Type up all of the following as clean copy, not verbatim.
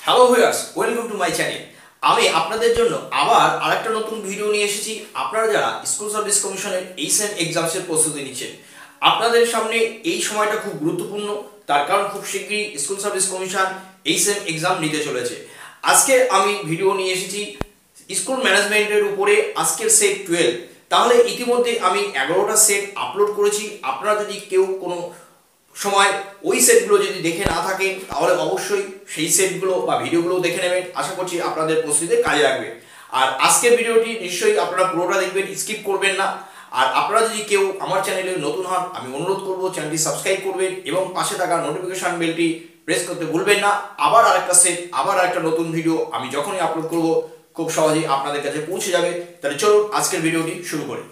Hello viewers, welcome to my channel. আমি আপনাদের জন্য আবার আরেকটা নতুন ভিডিও নিয়ে এসেছি। আপনারা যারা স্কুল সার্ভিস কমিশনের এইচএম এক্সামসের প্রস্তুতি নিচ্ছেন, আপনাদের সামনে এই সময়টা খুব গুরুত্বপূর্ণ। তার কারণ খুব শীঘ্রই school service commission HM exam নিতে চলেছে। আজকে আমি ভিডিও নিয়ে এসেছি স্কুল ম্যানেজমেন্টের উপরে, আজকের সেট 12। তাহলে ইতিমধ্যে আমি 11টা সেট আপলোড করেছি। আপনারা যদি কেউ কোনো সময় ওই সেটগুলো যদি দেখে না থাকেন, তাহলে অবশ্যই সেই সেটগুলো বা ভিডিওগুলো দেখে নেবেন। আশা করছি আপনাদের প্রস্তুতিতে কাজে লাগবে। আর আজকের ভিডিওটি নিশ্চয়ই আপনারা পুরোটা দেখবেন, স্কিপ করবেন না। আর আপনারা যদি কেউ আমার চ্যানেলে নতুন হন, আমি অনুরোধ করব চ্যানেলটি সাবস্ক্রাইব করবেন এবং পাশে থাকা নোটিফিকেশন বেলটি প্রেস করতে ভুলবেন না। আবার আরেকটা সেট, আবার আরেকটা নতুন ভিডিও আমি যখনই আপলোড করব খুব সহজেই আপনাদের কাছে পৌঁছে যাবে। তাহলে চলুন আজকের ভিডিওটি শুরু করি।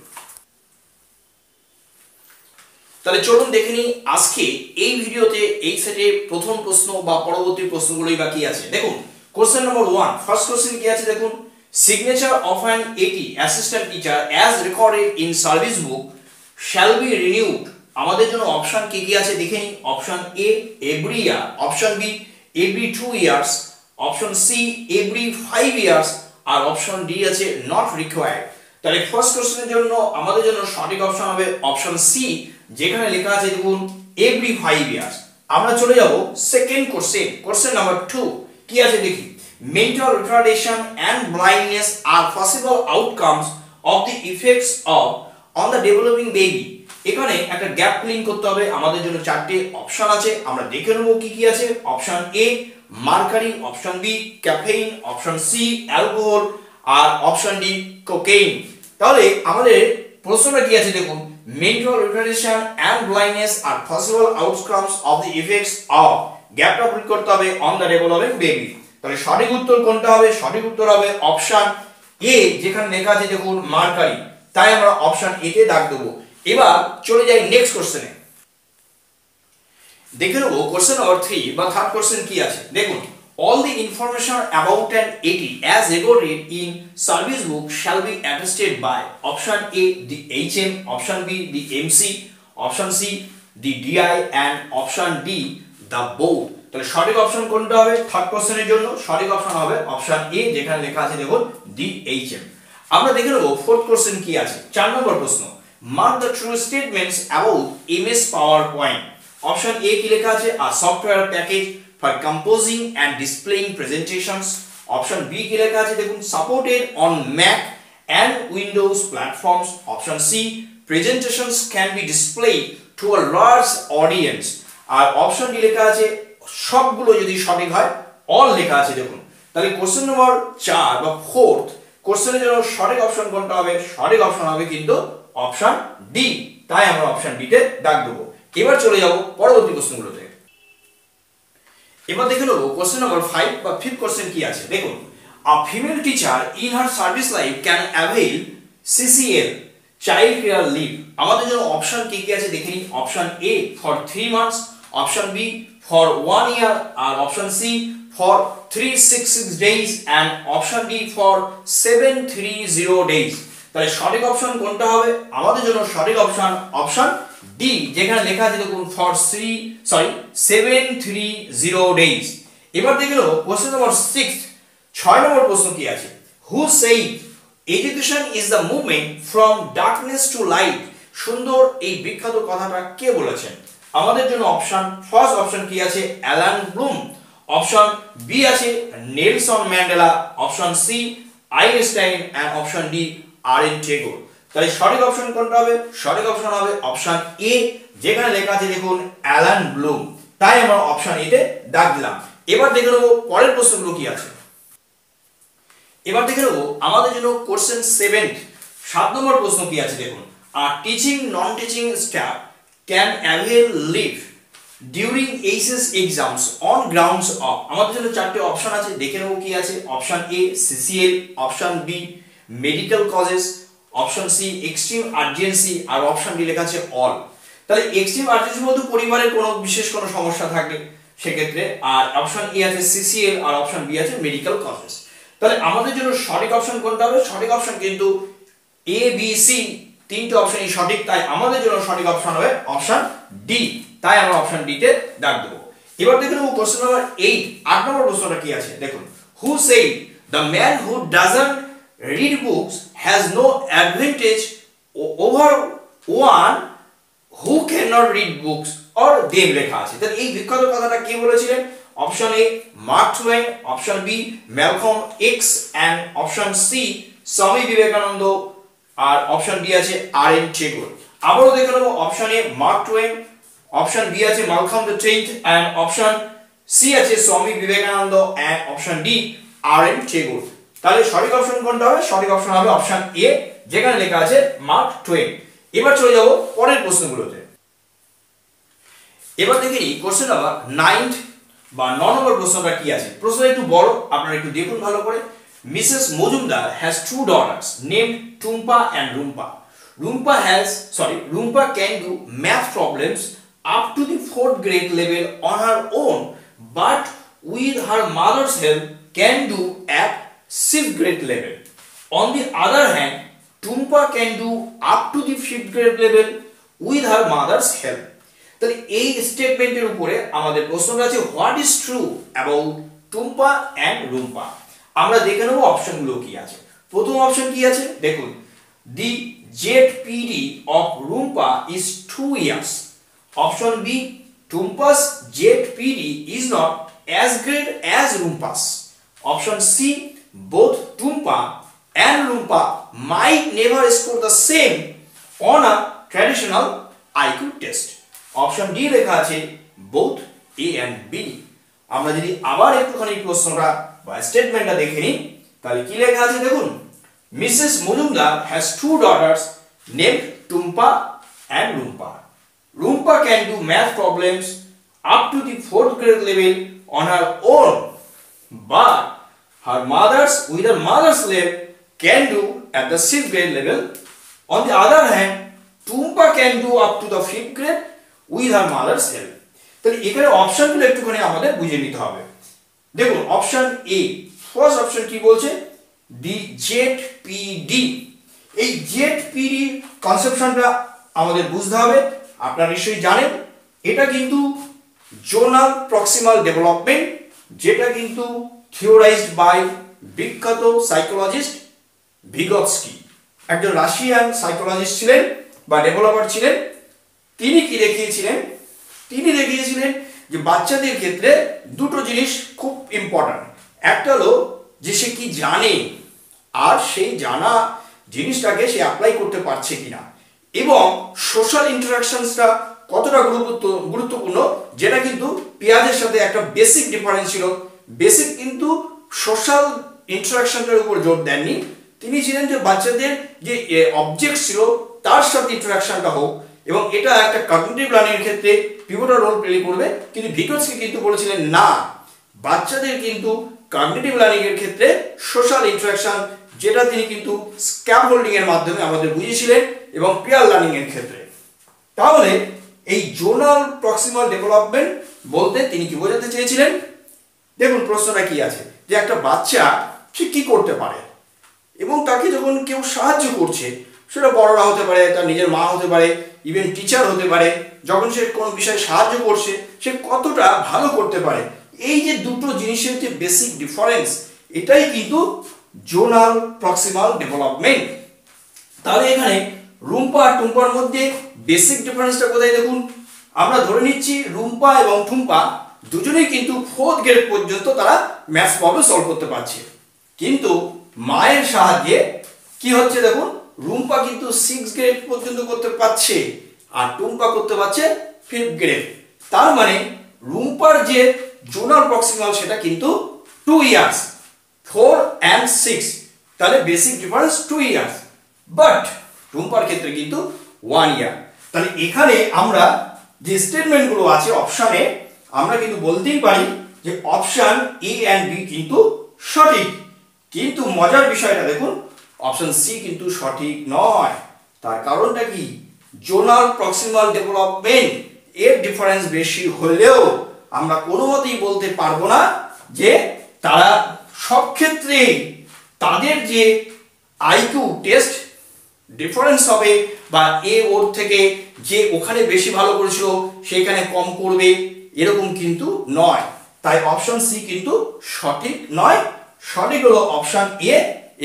তাহলে চলুন দেখে নিই আজকে এই ভিডিওতে এই সেটে প্রথম প্রশ্ন বা পরবর্তী প্রশ্নগুলোই বা কি আছে। দেখুন কোশ্চেন নাম্বার 1, ফার্স্ট কোশ্চেন কি আছে দেখুন, signature of an AT assistant teacher as recorded in service book shall be renewed. আমাদের জন্য অপশন কি কি আছে দেখে নিই। Option A every year, option B every 2 years, option C every 5 years, আর অপশন ডি আছে নট রিকোয়ার্ড। তাহলে ফার্স্ট কোশ্চেনের জন্য আমাদের জন্য সঠিক অপশন হবে অপশন সি, যেখানে লেখা আছে দেখুন এভরি 5 ইয়ার্স। আমরা চলে যাব সেকেন্ড কোশ্চেন, কোশ্চেন নাম্বার 2 কি আছে দেখি। Mental retardation and blindness are possible outcomes of the effects of on the developing baby. এখানে একটা গ্যাপ ফিলিং করতে হবে। আমাদের জন্য চারটি অপশন আছে, আমরা দেখে নেব কি কি আছে। Option A mercury, option B caffeine, option C alcohol, আর অপশন ডি কোকেইন। তাহলে আমাদের প্রশ্নটা কি আছে দেখুন, mental retardation and blindness are possible outcomes of the effects of গ্যাপটা ফিল করতে হবে on the developing baby। তাহলে সঠিক উত্তর কোনটা হবে? সঠিক উত্তর হবে অপশন এ, যেখানে লেখা আছে দেখুন মার্কারি। তাই আমরা অপশন এ তে দাগ দেব। এবার চলে যাই নেক্সট কোশ্চেনে। দেখে নেব কোশ্চেন নাম্বার 3 বা থার্ড কোশ্চেন কি আছে দেখুন। All the information about an AT as recorded in service book shall be attested by option A the HM, option B the MC, option C the DI, and option D the board। তাহলে সঠিক option কোনটা হবে third কোশ্চেনের জন্য? সঠিক option হবে option A, যেখানে লেখা আছে দেখুন দি HM। আমরা দেখে নেব ফোর্থ কোশ্চেন কি আছে। 4 নম্বর প্রশ্ন, mark the true statements about MS PowerPoint। Option A কি লেখা আছে, a software package for composing and displaying presentations। option B কি লেখা আছে দেখুন, supported on Mac and Windows platforms। option C presentations can be displayed to a large audience। R option D লেখা আছে সবগুলো যদি সঠিক হয় all লেখা আছে দেখুন। তাহলে কোশ্চেন নম্বর 4 বা ফোর্থ কোশ্চেনের জন্য সঠিক অপশন কোনটা হবে? সঠিক অপশন হবে কিন্তু অপশন ডি। তাই আমরা অপশন ডি তে দাগ দেব। এবার চলে যাব পরবর্তী প্রশ্নগুলোতে। এবার দেখে নেব কোশ্চেন নাম্বার 5 বা ফিফথ কোশ্চেন কি আছে দেখুন। A female teacher in her service life can avail CCL child care leave. আমাদের জন্য অপশন কি কি আছে দেখে নিই। Option A for 3 months, option B for 1 year, আর option C for 366 days, and option D for 730 days. তাহলে সঠিক অপশন কোনটা হবে? আমাদের জন্য সঠিক অপশন অপশন ডি, যেখানে লেখা আছে দেখুন ফর 730 ডেজ। এবার দেখে নেব কোশ্চেন নাম্বার 6, 6 নম্বর প্রশ্ন কি আছে। Who said education is the movement from darkness two light. সুন্দর এই বিখ্যাত কথাটা কে বলেছেন? আমাদের জন্য অপশন ফার্স্ট অপশন কি আছে, অ্যালান ব্লুম। অপশন বি আছে Nelson Mandela, option C Einstein, and option D R টেগোর। তাহলে সঠিক অপশন কোনটা হবে? সঠিক অপশন হবে অপশন এ, যেখানে লেখা আছে দেখুন অ্যালান ব্লুম। তাই আমরা অপশন এ তে দাগ দিলাম। এবার দেখে নেব পরের প্রশ্নগুলো কি আছে। এবার দেখে নেব আমাদের জন্য কোশ্চেন 7 নম্বর প্রশ্ন কি আছে দেখুন। আর teaching non teaching staff can avail leave during HS exams on grounds of. আমাদের জন্য চারটি অপশন আছে, দেখে নেব কি আছে। Option A CCL, option B medical causes, option C extreme urgency, আর অপশন ডি লেখা আছে অল। তাহলে এক্সট্রিম আর্জেন্সি বলতে পরিবারের কোনো বিশেষ কোনো সমস্যা থাকলে সেক্ষেত্রে, আর অপশন এ আছে CCL, আর অপশন বি আছে মেডিকেল কজেস। তাহলে আমাদের জন্য সঠিক অপশন কোনটা হবে? সঠিক অপশন কিন্তু এ বি সি, তিনটে অপশনই সঠিক। তাই আমাদের জন্য সঠিক অপশন হবে অপশন ডি। তাই আমরা অপশন ডি তে দাগ দেব। এবার দেখে নেব কোশ্চেন নাম্বার 8 8 নম্বর প্রশ্নটা কি আছে দেখুন who said the man who doesn't read books has no advantage over one who can not read books or them লেখা আছে। তাহলে এই বিখ্যাত কথাটা কে বলেছিলেন? Option A Mark Twain, option B Malcolm X and option C Swami Vivekananda R option D আছে আর N Tagore. আবারও দেখে নেব option A Mark Twain, option B আছে Malcolm the tenth and option C আছে Swami Vivekananda and option D R N Tagore. তাহলে সঠিক option কোনটা হবে? সঠিক অপশন হবে অপশন এ যেখানে লেখা আছে মার্ক টুয়েন। এবার চলে যাব পরের প্রশ্নগুলোতে। এবার দেখে নিই কোশ্চেন নাম্বার 9 বা 9 নম্বর প্রশ্নটা কি আছে। প্রশ্নটা একটু বড়, আপনারা একটু দেখুন ভালো করে। Mrs Majumdar has two daughters named Tumpa and Rumpa. Rumpa can do math problems up to the 4th grade level on her own, but with her mother's help can do at 6th grade level. On the other hand, Tumpa can do up to the 5th grade level with her mother's help. তাহলে এই স্টেটমেন্টের উপরে আমাদের প্রশ্নটা আছে what is true about Tumpa and Rumpa. আমরা দেখে নেব অপশনগুলো কি আছে। প্রথম অপশন কি আছে দেখুন, দি ZPD of Rumpa is 2 years. Option B, Tumpa's ZPD is not as great as Rumpa's. Option C, both Tumpa and Rumpa might never score the same on a traditional IQ test. Option D লেখা আছে both A and B. আমরা যদি আবার একটুখানি প্রশ্নটা বা স্টেটমেন্টটা দেখে নিই তাহলে কি লেখা আছে দেখুন, Mrs. Mujumdar has 2 daughters named Tumpa and Rumpa. Rumpa can do math problems up to the 4th grade level on her own, but with her mother's help can do at the 6th grade level. On the other hand, Tumpa can do up to the 5th grade with her mother's help. তাহলে এখানে অপশনগুলো একটুখানি আমাদের বুঝে নিতে হবে। দেখুন option A, first option কি বলছে, দি ZPD। এই ZPD কনসেপশনটা আমাদের বুঝতে হবে। আপনারা নিশ্চয়ই জানেন এটা কিন্তু জোনাল প্রক্সিমাল ডেভেলপমেন্ট, যেটা কিন্তু থিওরাইজড বাই বিখ্যাত সাইকোলজিস্ট ভিগৎস্কি, একজন রাশিয়ান সাইকোলজিস্ট ছিলেন বা ডেভেলপার ছিলেন। তিনি কি দেখিয়েছিলেন? তিনি দেখিয়েছিলেন যে বাচ্চাদের ক্ষেত্রে দুটো জিনিস খুব ইম্পর্ট্যান্ট। একটা হলো যে সে কি জানে আর সেই জানা জিনিসটাকে সে অ্যাপ্লাই করতে পারছে কিনা, এবং সোশ্যাল ইন্টারাকশনসটা কতটা গুরুত্বপূর্ণ, যেটা কিন্তু পেঁয়াজের সাথে একটা বেসিক ডিফারেন্স ছিল। বেসিক কিন্তু সোশ্যাল ইন্টারাকশনটার উপর জোর দেননি, তিনি ছিলেন যে বাচ্চাদের যে অবজেক্ট ছিল তার সাথে ইন্টারাকশনটা হোক, এবং এটা একটা কগনিটিভ লার্নিং এর ক্ষেত্রে পিভটাল রোল প্লে করবে। কিন্তু ভিগৎস্কি কিন্তু বলেছিলেন না, বাচ্চাদের কিন্তু কগনিটিভ লার্নিং এর ক্ষেত্রে সোশ্যাল ইন্টারাকশন, যেটা তিনি কিন্তু স্ক্যাফোল্ডিং এর মাধ্যমে আমাদের বুঝিয়েছিলেন, এবং পিয়ার লার্নিং এর ক্ষেত্রে। তাহলে এই জোনাল প্রক্সিমাল ডেভেলপমেন্ট বলতে তিনি কি বোঝাতে চেয়েছিলেন? দেখুন প্রশ্নটা কি আছে, যে একটা বাচ্চা সে কি করতে পারে, এবং তাকে যখন কেউ সাহায্য করছে, সেটা বড়রা হতে পারে, তার নিজের মা হতে পারে, ইভেন টিচার হতে পারে, যখন সে কোনো বিষয়ে সাহায্য করছে সে কতটা ভালো করতে পারে। এই যে দুটো জিনিসের যে বেসিক ডিফারেন্স, এটাই কিন্তু জোনাল প্রক্সিমাল ডেভেলপমেন্ট। তাহলে এখানে রুম্পা আর টুম্পার মধ্যে বেসিক ডিফারেন্সটা কোথায় দেখুন, আমরা ধরে নিচ্ছি রুম্পা এবং টুম্পা দুজনেই কিন্তু 4th গ্রেড পর্যন্ত তারা ম্যাথস প্রবলেম সলভ করতে পারছে, কিন্তু মায়ের সাহায্যে কি হচ্ছে দেখুন, রুম্পা কিন্তু 6th গ্রেড পর্যন্ত করতে পারছে আর টুম্পা করতে পারছে 5th গ্রেড। তার মানে রুম্পার যে জোনাল প্রক্সিমাল সেটা কিন্তু 2 ইয়ার্স, 4 and 6, তাহলে বেসিক ডিফারেন্স 2 ইয়ার্স, বাট টুম্পার ক্ষেত্রে কিন্তু 1 ইয়ার। তাহলে এখানে আমরা যে স্টেটমেন্টগুলো আছে অপশনে, আমরা কিন্তু বলতেই পারি যে অপশন এ এন্ড বি কিন্তু সঠিক। কিন্তু মজার বিষয়টা দেখুন, অপশন সি কিন্তু সঠিক নয়। তার কারণটা কি, জোনাল প্রক্সিমাল ডেভেলপমেন্ট এর ডিফারেন্স বেশি হলেও আমরা কোনো মতেই বলতে পারবো না যে তারা সব ক্ষেত্রেই তাদের যে আইকিউ টেস্ট ডিফারেন্স হবে, বা এ ওর থেকে যে ওখানে বেশি ভালো করেছিল সেখানে কম করবে, এরকম কিন্তু নয়, তাই অপশন সি কিন্তু সঠিক নয়। সঠিক হলো অপশন এ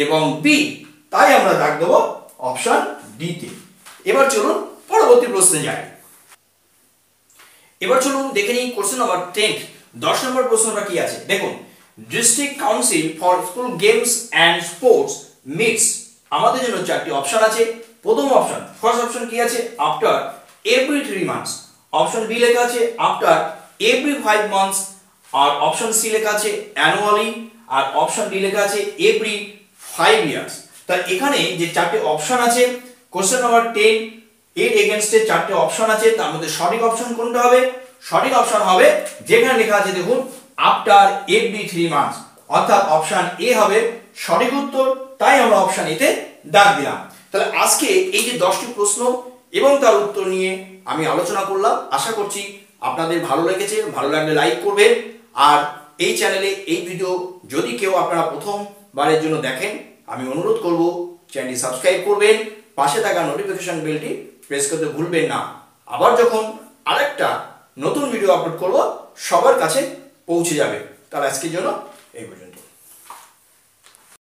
এবং বি, তাই আমরা দাগ দেবো অপশন ডি তে। এবার চলুন পরবর্তী প্রশ্নে যাই। এবার চলুন দেখে নিই কোশ্চেন নাম্বার 10, 10 নম্বর প্রশ্নটা কি আছে দেখুন। District council for school games and sports meets, আমাদের জন্য চারটি অপশন আছে। প্রথম অপশন, ফার্স্ট অপশন কি আছে, after every 3 months. Option B লেখা আছে আফটার এভরি 5 মান্থস। আর অপশন সি লেখা আছে অ্যানুয়ালি। আর অপশন ডি লেখা আছে এভরি 5 ইয়ার্স। তাই এখানে যে চারটি অপশন আছে কোশ্চেন নাম্বার 10 এর এগেইনস্টে চারটি অপশন আছে, তার মধ্যে সঠিক অপশন কোনটা হবে? সঠিক অপশন হবে যেখানে লেখা আছে দেখুন আফটার এভরি 3 মান্থস, অর্থাৎ অপশন এ হবে সঠিক উত্তর। তাই আমরা অপশন এ তে দাগ দিলাম। তাহলে আজকে এই যে 10টি প্রশ্ন এবং তার উত্তর নিয়ে আমি আলোচনা করলাম, আশা করছি আপনাদের ভালো লেগেছে। ভালো লাগলে লাইক করবেন। আর এই চ্যানেলে এই ভিডিও যদি কেউ আপনারা প্রথমবারের জন্য দেখেন, আমি অনুরোধ করব চ্যানেলটি সাবস্ক্রাইব করবেন, পাশে থাকা নোটিফিকেশন বেলটি প্রেস করতে ভুলবেন না। আবার যখন আরেকটা নতুন ভিডিও আপলোড করব সবার কাছে পৌঁছে যাবে। তাহলে আজকের জন্য এই পর্যন্ত।